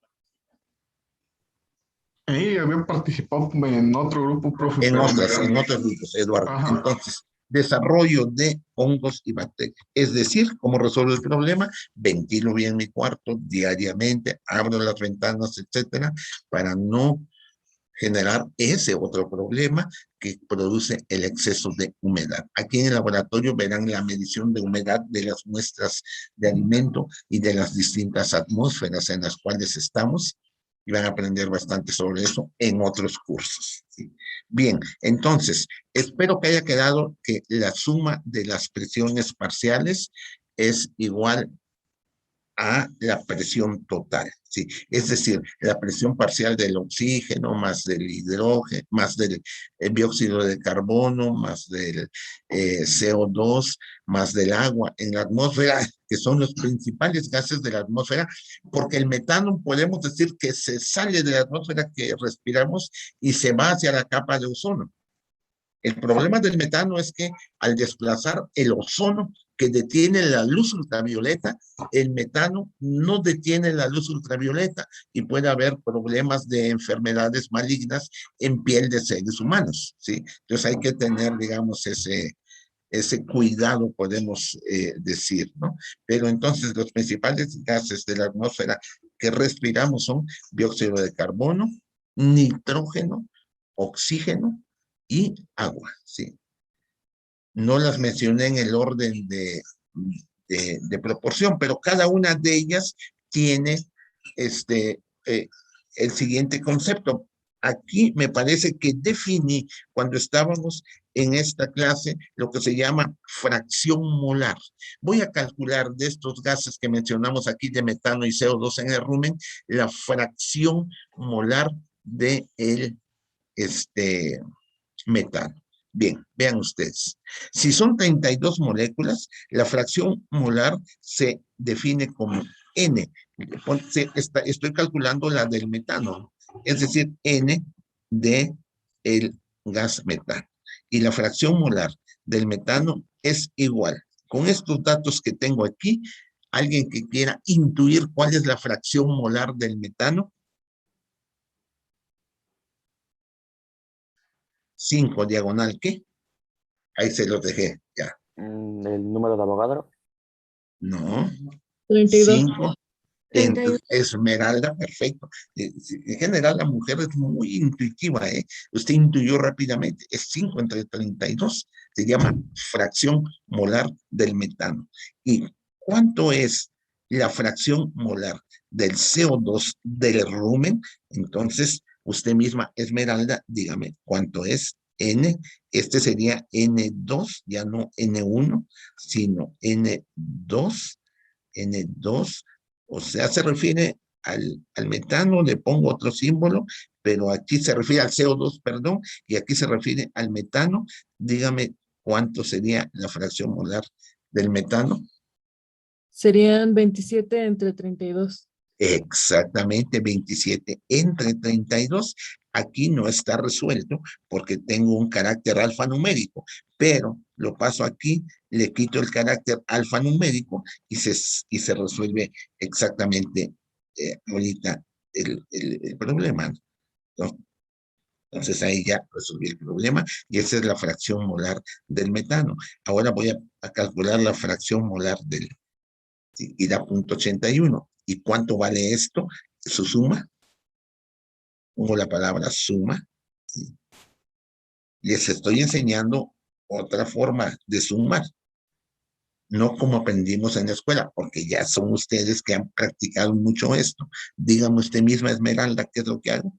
Ahí había participado en otro grupo, profe, en pero otros grupos, Eduardo. Ajá. Entonces, desarrollo de hongos y bacterias. Es decir, ¿cómo resuelvo el problema? Ventilo bien mi cuarto diariamente, abro las ventanas, etcétera, para no generar ese otro problema que produce el exceso de humedad. Aquí en el laboratorio verán la medición de humedad de las muestras de alimento y de las distintas atmósferas en las cuales estamos, y van a aprender bastante sobre eso en otros cursos. ¿Sí? Bien, entonces, espero que haya quedado que la suma de las presiones parciales es igual a la presión total, ¿sí? Es decir, la presión parcial del oxígeno, más del hidrógeno, más del dióxido de carbono, más del CO2, más del agua en la atmósfera, que son los principales gases de la atmósfera, porque el metano podemos decir que se sale de la atmósfera que respiramos y se va hacia la capa de ozono. El problema del metano es que al desplazar el ozono que detiene la luz ultravioleta, el metano no detiene la luz ultravioleta y puede haber problemas de enfermedades malignas en piel de seres humanos, ¿sí? Entonces hay que tener, digamos, ese cuidado, podemos decir, ¿no? Pero entonces los principales gases de la atmósfera que respiramos son dióxido de carbono, nitrógeno, oxígeno y agua, ¿sí? No las mencioné en el orden de proporción, pero cada una de ellas tiene el siguiente concepto. Aquí me parece que definí cuando estábamos en esta clase lo que se llama fracción molar. Voy a calcular de estos gases que mencionamos aquí de metano y CO2 en el rumen, la fracción molar de el metano. Bien, vean ustedes. Si son 32 moléculas, la fracción molar se define como N. Estoy calculando la del metano, es decir, N de el gas metano. Y la fracción molar del metano es igual. Con estos datos que tengo aquí, alguien que quiera intuir cuál es la fracción molar del metano. 5 diagonal, ¿qué? Ahí se los dejé, ya. El número de Avogadro. No. 32. 5. 32. Esmeralda, perfecto. En general, la mujer es muy intuitiva, ¿eh? Usted intuyó rápidamente. Es 5 entre 32. Se llama fracción molar del metano. ¿Y cuánto es la fracción molar del CO2 del rumen? Entonces, usted misma, Esmeralda, dígame cuánto es N. Este sería N2, ya no N1, sino N2. N2, o sea, se refiere al metano, le pongo otro símbolo, pero aquí se refiere al CO2, perdón, y aquí se refiere al metano. Dígame cuánto sería la fracción molar del metano. Serían 27 entre 32. Exactamente, 27 entre 32. Aquí no está resuelto porque tengo un carácter alfanumérico, pero lo paso aquí, le quito el carácter alfanumérico y se resuelve exactamente ahorita el problema, ¿no? Entonces ahí ya resolví el problema y esa es la fracción molar del metano. Ahora voy a calcular la fracción molar del, y da 0.81. ¿Y cuánto vale esto? Su suma. Pongo la palabra suma. ¿Sí? Les estoy enseñando otra forma de sumar, no como aprendimos en la escuela, porque ya son ustedes que han practicado mucho esto. Dígame usted misma, Esmeralda, ¿qué es lo que hago?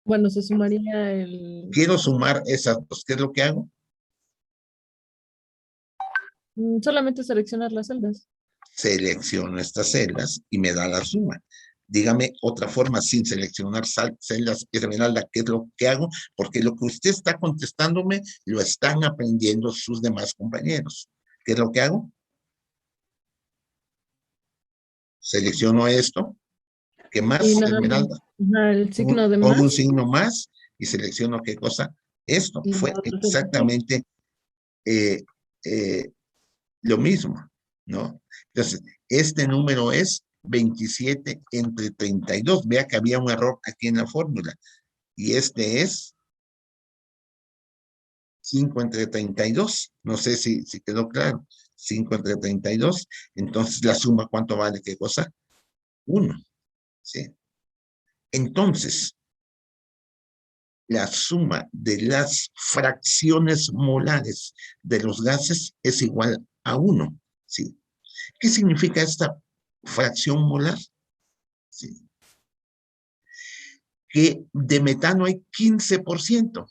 Bueno, se sumaría el... Quiero sumar esas dos, ¿qué es lo que hago? Solamente seleccionar las celdas. Selecciono estas celdas y me da la suma. Dígame otra forma sin seleccionar celdas, Esmeralda, ¿qué es lo que hago? Porque lo que usted está contestándome lo están aprendiendo sus demás compañeros. ¿Qué es lo que hago? Selecciono esto. ¿Qué más, Y nada más, Esmeralda? el signo de Pongo un más. signo más y selecciono qué cosa. Esto Y la fue otra celda. exactamente eh, eh, lo mismo, ¿no? Entonces, este número es 27 entre 32. Vea que había un error aquí en la fórmula. Y este es 5 entre 32. No sé si quedó claro. 5 entre 32. Entonces, la suma, ¿cuánto vale? ¿Qué cosa? 1. ¿Sí? Entonces, la suma de las fracciones molares de los gases es igual a 1. ¿Sí? ¿Qué significa esta fracción molar? ¿Sí? Que de metano hay 15%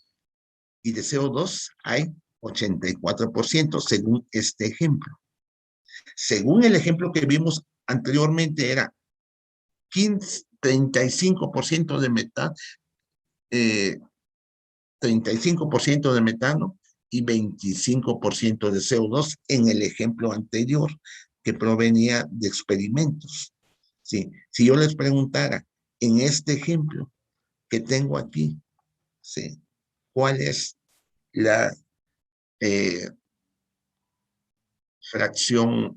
y de CO2 hay 84%, según este ejemplo. Según el ejemplo que vimos anteriormente, era 35% de metano, 35% de metano y 25% de CO2 en el ejemplo anterior que provenía de experimentos. ¿Sí? Si yo les preguntara en este ejemplo que tengo aquí, ¿sí? ¿Cuál es la fracción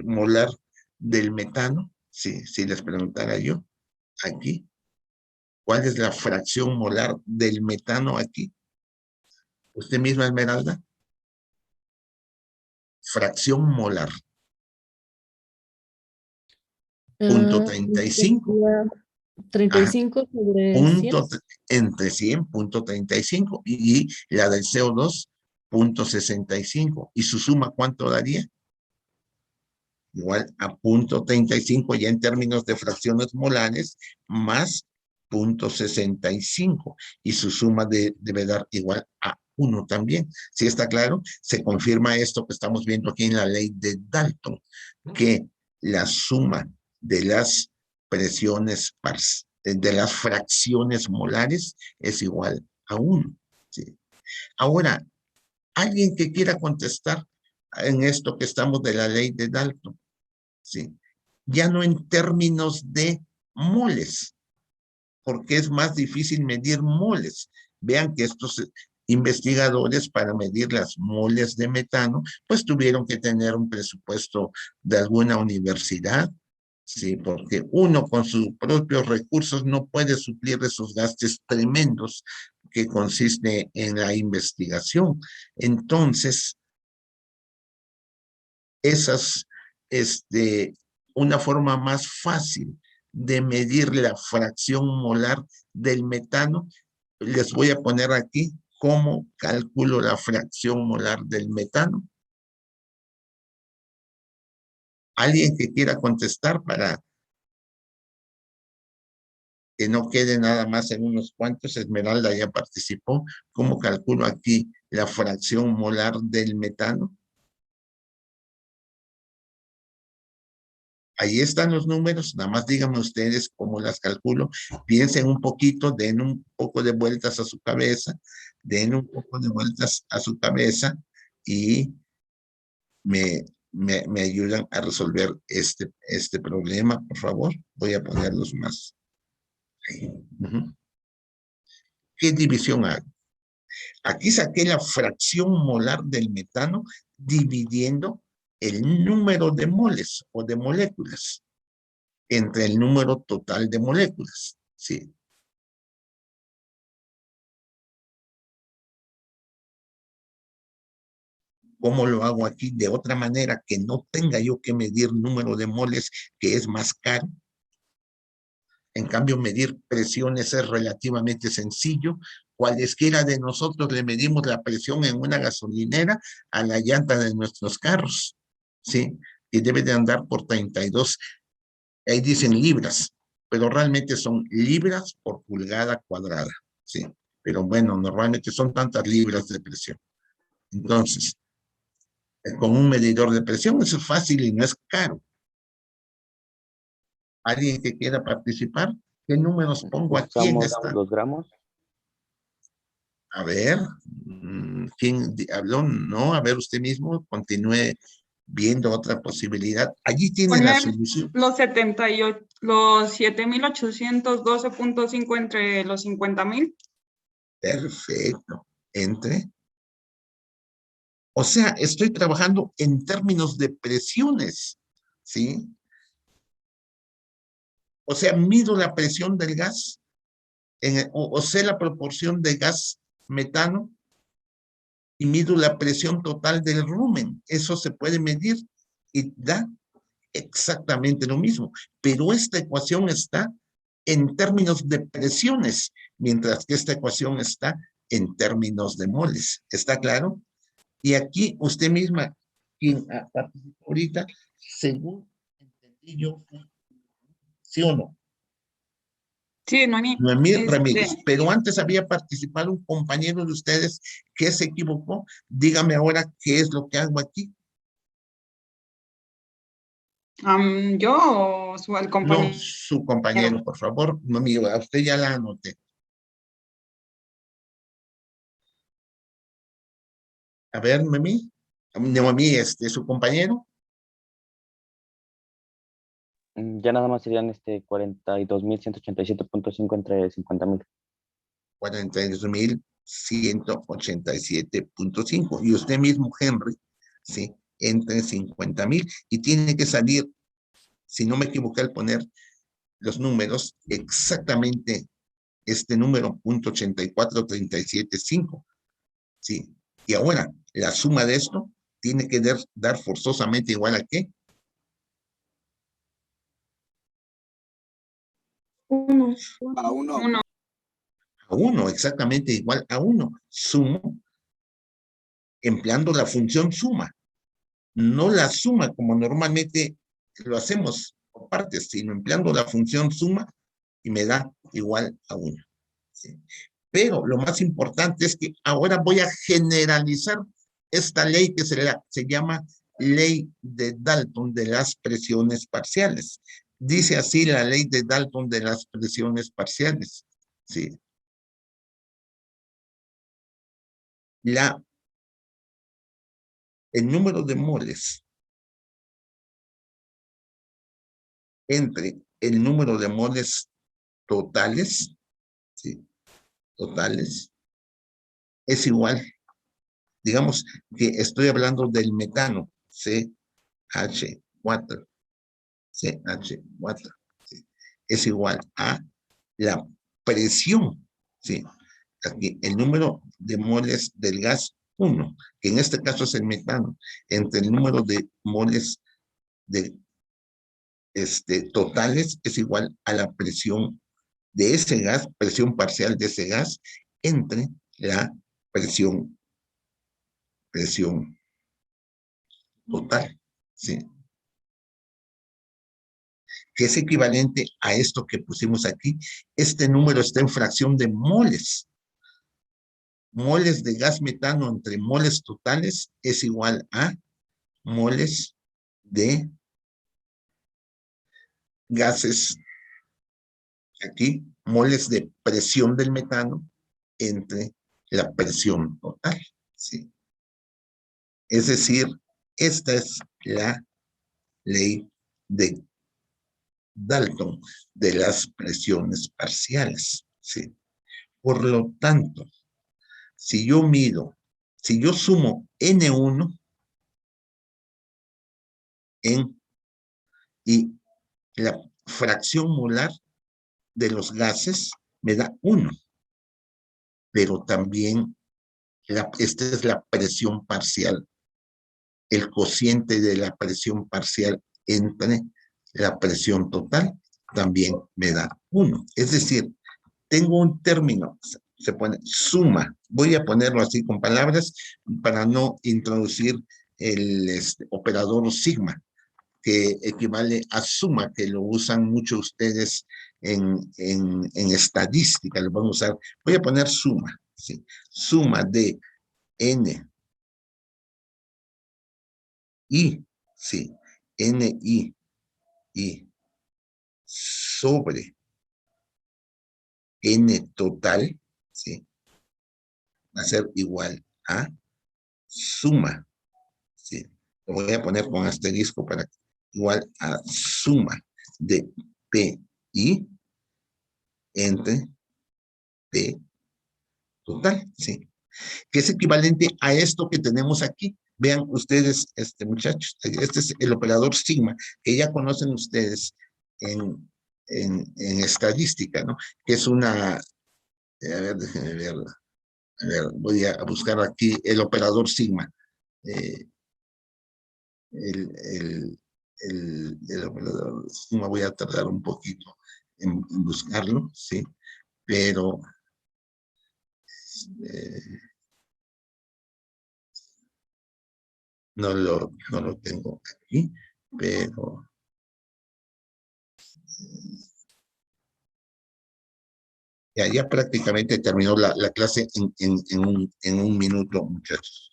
molar del metano? ¿Sí? Si les preguntara yo aquí, ¿cuál es la fracción molar del metano aquí? ¿Usted misma, Esmeralda? Fracción molar. Punto 35. Sería 35 sobre 100. Punto entre 100, punto 35. Y la del CO2, punto 65. ¿Y su suma cuánto daría? Igual a punto 35 ya en términos de fracciones molares, más punto 65. Y su suma debe dar igual a 1 también. ¿Sí está claro? Se confirma esto que estamos viendo aquí en la ley de Dalton, que la suma de las presiones de las fracciones molares es igual a 1. ¿Sí? Ahora, alguien que quiera contestar en esto que estamos de la ley de Dalton, ¿sí? Ya no en términos de moles, porque es más difícil medir moles. Vean que estos investigadores, para medir las moles de metano, pues tuvieron que tener un presupuesto de alguna universidad, sí, porque uno con sus propios recursos no puede suplir esos gastos tremendos que consiste en la investigación. Entonces, esas, una forma más fácil de medir la fracción molar del metano, les voy a poner aquí cómo calculo la fracción molar del metano. ¿Alguien que quiera contestar para que no quede nada más en unos cuantos? Esmeralda ya participó. ¿Cómo calculo aquí la fracción molar del metano? Ahí están los números, nada más díganme ustedes cómo las calculo. Piensen un poquito, den un poco de vueltas a su cabeza, den un poco de vueltas a su cabeza y me ayudan a resolver este problema, por favor. Voy a ponerlos más. Ahí. ¿Qué división hago? Aquí saqué la fracción molar del metano dividiendo el número de moles o de moléculas entre el número total de moléculas. ¿Sí? ¿Cómo lo hago aquí de otra manera que no tenga yo que medir número de moles, que es más caro? En cambio, medir presiones es relativamente sencillo. Cualesquiera de nosotros le medimos la presión en una gasolinera a la llanta de nuestros carros, ¿sí? Y debe de andar por 32. Ahí dicen libras, pero realmente son libras por pulgada cuadrada, ¿sí? Pero bueno, normalmente son tantas libras de presión. Entonces, con un medidor de presión eso es fácil y no es caro. ¿Alguien que quiera participar? ¿Qué números pongo aquí en Usamos esta? los gramos. A ver, ¿quién habló? No, a ver usted mismo, continúe viendo otra posibilidad. Allí tiene la Poner solución. los 78, los 7,812.5 entre los 50,000. Perfecto. Entre. O sea, estoy trabajando en términos de presiones, ¿sí? O sea, mido la presión del gas, o sé la proporción de gas metano, y mido la presión total del rumen. Eso se puede medir y da exactamente lo mismo. Pero esta ecuación está en términos de presiones, mientras que esta ecuación está en términos de moles. ¿Está claro? Y aquí usted misma, quien participó ahorita, según entendí yo, ¿sí o no? Sí, Noemí. Noemí Ramírez, pero antes había participado un compañero de ustedes que se equivocó. Dígame ahora qué es lo que hago aquí. ¿Yo o el compañero? No, su compañero, por favor. Noemí, a usted ya la anoté. A ver, Noemí. Noemí, su compañero. Ya nada más serían 42.187.5 entre 50,000. 42.187.5. Y usted mismo, Henry, ¿sí? Entre 50,000 y tiene que salir, si no me equivoqué al poner los números, exactamente este número, 0.84375, ¿sí? Y ahora, la suma de esto tiene que dar forzosamente igual a ¿qué? 1. A 1. A 1, exactamente igual a 1. Sumo empleando la función suma. No la suma como normalmente lo hacemos por partes, sino empleando la función suma y me da igual a 1. ¿Sí? Pero lo más importante es que ahora voy a generalizar esta ley que se llama ley de Dalton de las presiones parciales. Dice así la ley de Dalton de las presiones parciales. ¿Sí? El número de moles entre el número de moles totales, ¿sí? Totales, es igual. Digamos que estoy hablando del metano, CH4, CH4, ¿sí? Es igual a la presión, ¿sí? Aquí, el número de moles del gas 1, que en este caso es el metano, entre el número de moles de totales es igual a la presión de ese gas, presión parcial de ese gas, entre la presión total, ¿sí? Que es equivalente a esto que pusimos aquí. Este número está en fracción de moles. Moles de gas metano entre moles totales es igual a moles de gases, aquí, moles de presión del metano entre la presión total, ¿sí? Es decir, esta es la ley de Dalton de las presiones parciales, ¿sí? Por lo tanto, si yo sumo N1 y la fracción molar de los gases me da 1, pero también esta es la presión parcial, el cociente de la presión parcial entre la presión total también me da 1. Es decir, tengo un término, se pone suma. Voy a ponerlo así con palabras para no introducir el operador sigma, que equivale a suma, que lo usan mucho ustedes en estadística, lo van a usar. Voy a poner suma, ¿sí? Suma de n i, sí, n i sobre n total, ¿sí? Va a ser igual a suma, ¿sí? Lo voy a poner con asterisco para que igual a suma de PI entre P total, ¿sí? Que es equivalente a esto que tenemos aquí. Vean ustedes, muchachos, este es el operador sigma, que ya conocen ustedes en estadística, ¿no? Que es una, a ver, déjenme verla. A ver, voy a buscar aquí el operador sigma. El operador sigma, voy a tardar un poquito en buscarlo, ¿sí? Pero no lo tengo aquí, pero ya prácticamente terminó la clase en un minuto, muchachos.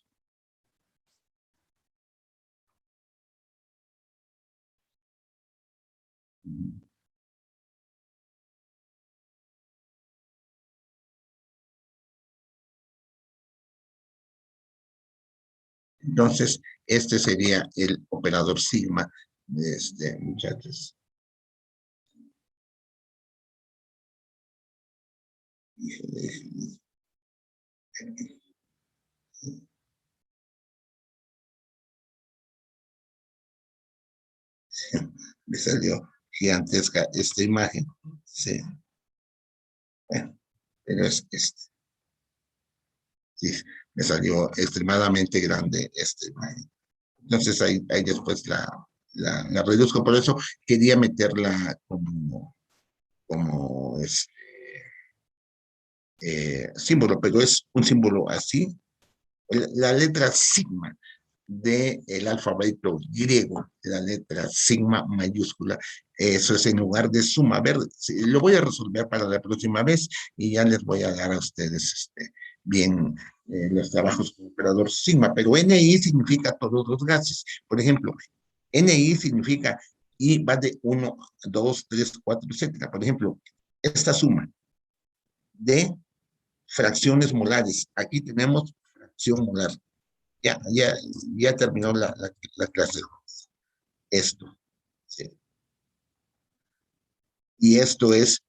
Entonces, este sería el operador sigma de muchachos. Me salió gigantesca esta imagen. Sí. Bueno, pero es este. Sí, me salió extremadamente grande esta imagen. Entonces ahí después la reduzco. Por eso quería meterla como símbolo, pero es un símbolo así. La letra sigma del alfabeto griego, la letra sigma mayúscula, eso es en lugar de suma. A ver, lo voy a resolver para la próxima vez y ya les voy a dar a ustedes bien los trabajos con operador sigma, pero NI significa todos los gases. Por ejemplo, NI significa I va de 1, 2, 3, 4, etc. Por ejemplo, esta suma de fracciones molares. Aquí tenemos fracción molar. Ya terminó la clase. Esto. ¿Sí? Y esto es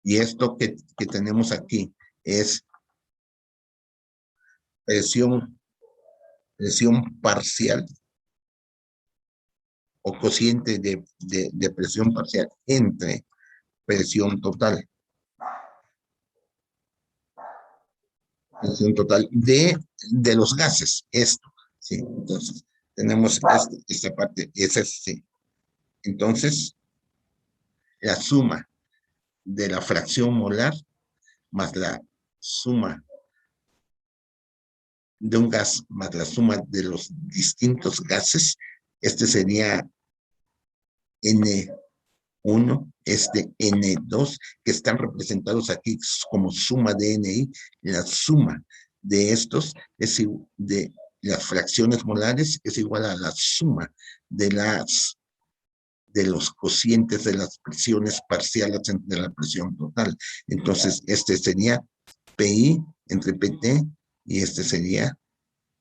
y esto que tenemos aquí es presión parcial o cociente de presión parcial entre presión total. Presión total de los gases, esto. ¿Sí? Entonces, tenemos esta parte, es sí. Entonces, la suma de la fracción molar más la suma de un gas más la suma de los distintos gases, sería N1, N2, que están representados aquí como suma de NI. La suma de estos de las fracciones molares es igual a la suma de los cocientes de las presiones parciales entre la presión total. Entonces, sería PI entre PT y sería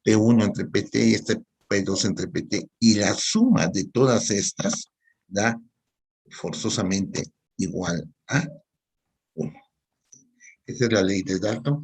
P1 entre PT y P2 entre PT. Y la suma de todas estas da forzosamente igual a 1. Esa es la ley de Dalton.